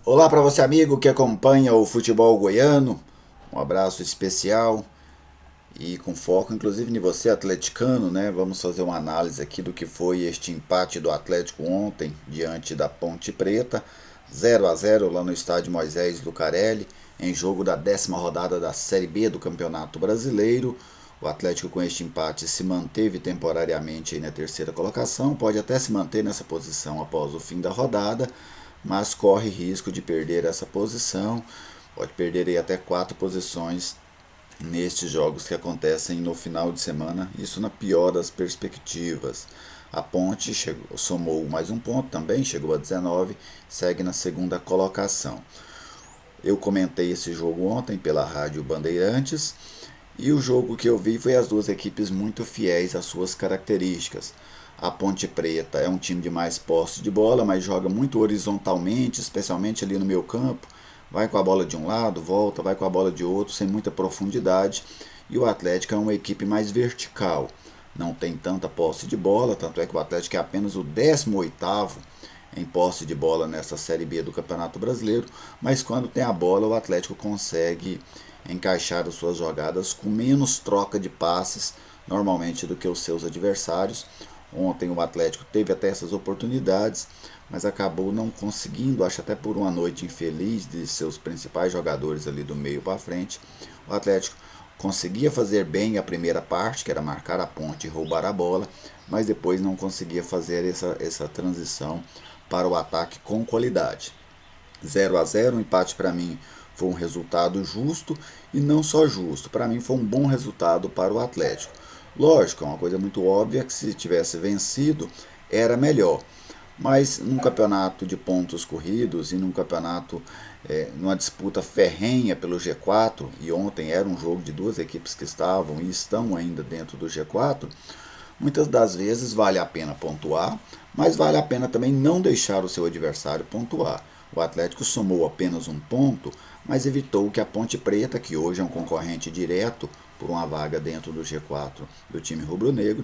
Olá para você, amigo que acompanha o futebol goiano. Um abraço especial e com foco, inclusive, em você, atleticano, né? Vamos fazer uma análise aqui do que foi este empate do Atlético ontem diante da Ponte Preta, 0-0 lá no estádio Moisés Lucarelli, em jogo da 10ª rodada da Série B do Campeonato Brasileiro. O Atlético com este empate se manteve temporariamente aí na terceira colocação, pode até se manter nessa posição após o fim da rodada, mas corre risco de perder essa posição, pode perder aí até 4 posições nestes jogos que acontecem no final de semana, isso na pior das perspectivas. A Ponte somou mais um ponto também, chegou a 19, segue na segunda colocação. Eu comentei esse jogo ontem pela Rádio Bandeirantes e o jogo que eu vi foi as duas equipes muito fiéis às suas características. A Ponte Preta é um time de mais posse de bola, mas joga muito horizontalmente, especialmente ali no meio campo. Vai com a bola de um lado, volta, vai com a bola de outro, sem muita profundidade. E o Atlético é uma equipe mais vertical. Não tem tanta posse de bola, tanto é que o Atlético é apenas o 18º em posse de bola nessa Série B do Campeonato Brasileiro, mas quando tem a bola o Atlético consegue encaixar as suas jogadas com menos troca de passes normalmente do que os seus adversários. Ontem o Atlético teve até essas oportunidades, mas acabou não conseguindo, acho até por uma noite infeliz de seus principais jogadores ali do meio para frente. O Atlético conseguia fazer bem a primeira parte, que era marcar a ponte e roubar a bola, mas depois não conseguia fazer essa transição para o ataque com qualidade. 0-0, o empate para mim foi um resultado justo e não só justo, para mim foi um bom resultado para o Atlético. Lógico, é uma coisa muito óbvia que se tivesse vencido era melhor, mas num campeonato de pontos corridos e num campeonato, numa disputa ferrenha pelo G4, e ontem era um jogo de duas equipes que estavam e estão ainda dentro do G4, muitas das vezes vale a pena pontuar, mas vale a pena também não deixar o seu adversário pontuar. O Atlético somou apenas um ponto, mas evitou que a Ponte Preta, que hoje é um concorrente direto por uma vaga dentro do G4 do time rubro-negro,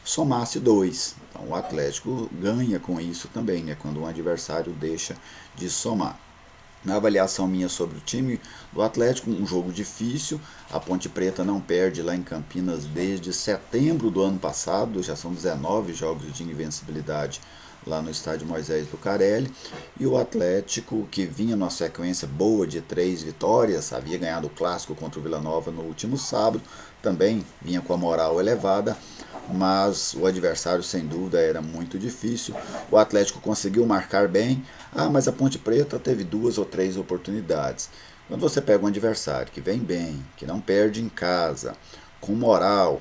somasse dois. Então o Atlético ganha com isso também, né, quando um adversário deixa de somar. Na avaliação minha sobre o time do Atlético, um jogo difícil. A Ponte Preta não perde lá em Campinas desde setembro do ano passado, já são 19 jogos de invencibilidade lá no estádio Moisés Lucarelli. E o Atlético, que vinha numa sequência boa de 3 vitórias, havia ganhado o clássico contra o Vila Nova no último sábado, também vinha com a moral elevada, mas o adversário sem dúvida era muito difícil. O Atlético conseguiu marcar bem, mas a Ponte Preta teve 2 ou 3 oportunidades. Quando você pega um adversário que vem bem, que não perde em casa, com moral,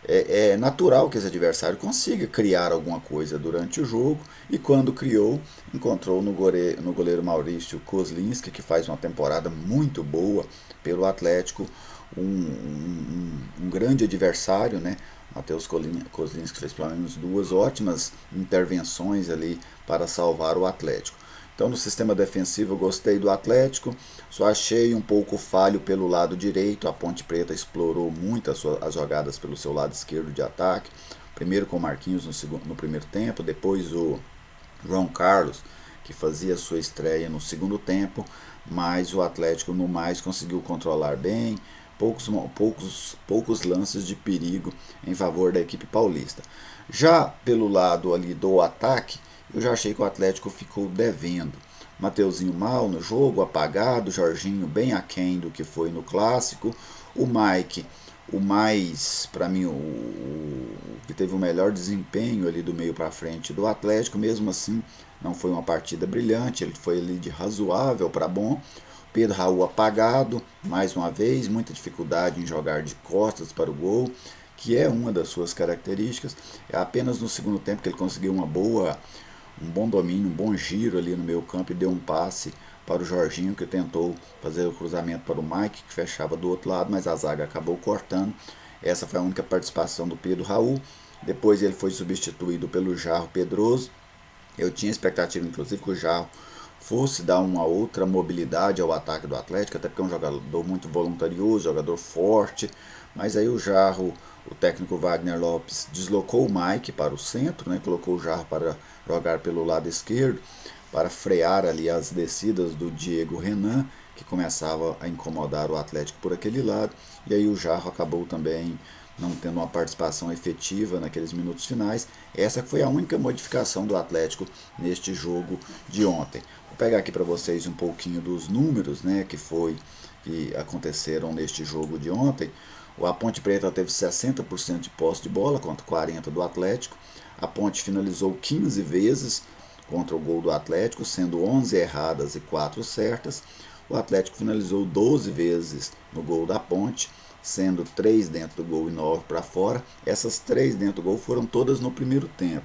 é natural que esse adversário consiga criar alguma coisa durante o jogo, e quando criou, encontrou no goleiro Maurício Kozlinski, que faz uma temporada muito boa pelo Atlético, um grande adversário, né? Matheus Kozlinski fez pelo menos 2 ótimas intervenções ali para salvar o Atlético. Então, no sistema defensivo, eu gostei do Atlético, só achei um pouco falho pelo lado direito. A Ponte Preta explorou muito as jogadas pelo seu lado esquerdo de ataque. Primeiro com o Marquinhos no primeiro tempo, depois o João Carlos, que fazia sua estreia no segundo tempo, mas o Atlético no mais conseguiu controlar bem, poucos lances de perigo em favor da equipe paulista. Já pelo lado ali do ataque, eu já achei que o Atlético ficou devendo. Mateuzinho mal no jogo, apagado, Jorginho bem aquém do que foi no clássico, o Mike, o mais, para mim, o que teve o melhor desempenho ali do meio para frente do Atlético, mesmo assim não foi uma partida brilhante, ele foi ali de razoável para bom. Pedro Raul apagado, mais uma vez, muita dificuldade em jogar de costas para o gol, que é uma das suas características. É apenas no segundo tempo que ele conseguiu um bom domínio, um bom giro ali no meio campo e deu um passe para o Jorginho, que tentou fazer o cruzamento para o Mike, que fechava do outro lado, mas a zaga acabou cortando. Essa foi a única participação do Pedro Raul. Depois ele foi substituído pelo Jarro Pedroso. Eu tinha expectativa, inclusive, que o Jarro fosse dar uma outra mobilidade ao ataque do Atlético, até porque é um jogador muito voluntarioso, jogador forte, mas aí o Jarro, o técnico Wagner Lopes, deslocou o Mike para o centro, né, colocou o Jarro para jogar pelo lado esquerdo, para frear ali as descidas do Diego Renan, que começava a incomodar o Atlético por aquele lado, e aí o Jarro acabou também não tendo uma participação efetiva naqueles minutos finais. Essa foi a única modificação do Atlético neste jogo de ontem. Vou pegar aqui para vocês um pouquinho dos números, né, que aconteceram neste jogo de ontem. A Ponte Preta teve 60% de posse de bola contra 40% do Atlético. A Ponte finalizou 15 vezes contra o gol do Atlético, sendo 11 erradas e 4 certas. O Atlético finalizou 12 vezes no gol da Ponte, sendo 3 dentro do gol e 9 para fora. Essas 3 dentro do gol foram todas no primeiro tempo.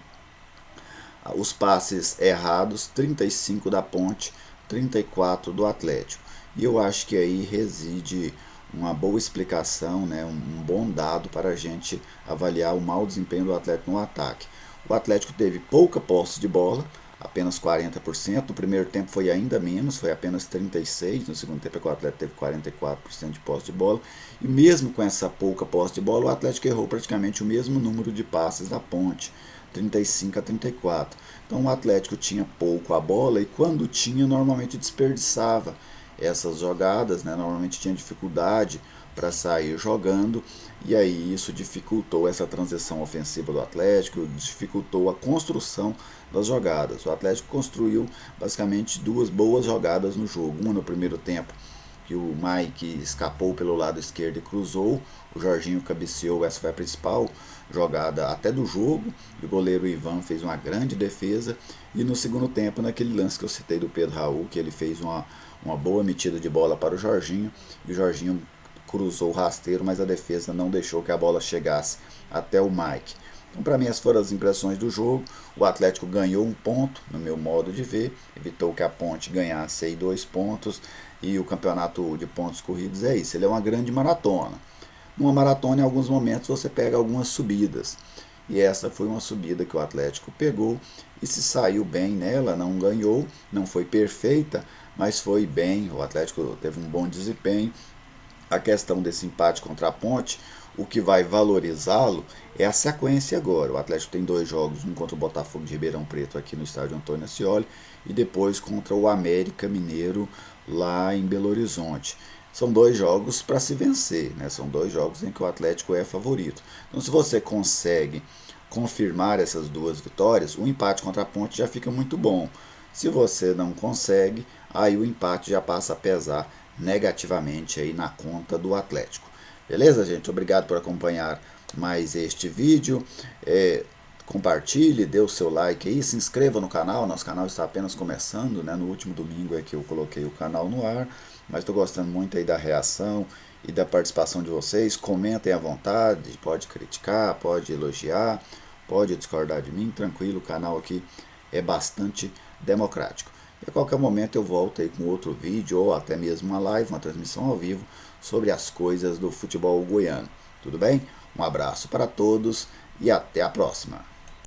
Os passes errados, 35 da Ponte, 34 do Atlético. E eu acho que aí reside uma boa explicação, né, um bom dado para a gente avaliar o mau desempenho do Atlético no ataque. O Atlético teve pouca posse de bola, apenas 40%. No primeiro tempo foi ainda menos, foi apenas 36%. No segundo tempo o Atlético teve 44% de posse de bola. E mesmo com essa pouca posse de bola, o Atlético errou praticamente o mesmo número de passes da Ponte, 35 a 34. Então o Atlético tinha pouco a bola e quando tinha, normalmente desperdiçava essas jogadas, né? Normalmente tinha dificuldade para sair jogando, e aí isso dificultou essa transição ofensiva do Atlético, dificultou a construção das jogadas. O Atlético construiu basicamente duas boas jogadas no jogo, uma no primeiro tempo, que o Mike escapou pelo lado esquerdo e cruzou, o Jorginho cabeceou, essa foi a principal jogada até do jogo, e o goleiro Ivan fez uma grande defesa, e no segundo tempo, naquele lance que eu citei do Pedro Raul, que ele fez uma boa metida de bola para o Jorginho, e o Jorginho cruzou o rasteiro, mas a defesa não deixou que a bola chegasse até o Mike. Então, para mim, essas foram as impressões do jogo. O Atlético ganhou um ponto, no meu modo de ver, evitou que a Ponte ganhasse aí 2 pontos, e o campeonato de pontos corridos é isso, ele é uma grande maratona. Numa maratona, em alguns momentos, você pega algumas subidas, e essa foi uma subida que o Atlético pegou e se saiu bem nela, não ganhou, não foi perfeita, mas foi bem, o Atlético teve um bom desempenho. A questão desse empate contra a Ponte, o que vai valorizá-lo é a sequência agora. O Atlético tem 2 jogos, um contra o Botafogo de Ribeirão Preto aqui no estádio Antônio Ascioli e depois contra o América Mineiro lá em Belo Horizonte. São 2 jogos para se vencer, né? São 2 jogos em que o Atlético é favorito. Então, se você consegue confirmar essas 2 vitórias, o empate contra a Ponte já fica muito bom. Se você não consegue, aí o empate já passa a pesar negativamente aí na conta do Atlético. Beleza, gente? Obrigado por acompanhar mais este vídeo. Compartilhe, dê o seu like aí, se inscreva no canal. Nosso canal está apenas começando, né? No último domingo é que eu coloquei o canal no ar, mas estou gostando muito aí da reação e da participação de vocês. Comentem à vontade, pode criticar, pode elogiar, pode discordar de mim, tranquilo, o canal aqui é bastante democrático. E a qualquer momento eu volto aí com outro vídeo ou até mesmo uma live, uma transmissão ao vivo sobre as coisas do futebol goiano. Tudo bem? Um abraço para todos e até a próxima.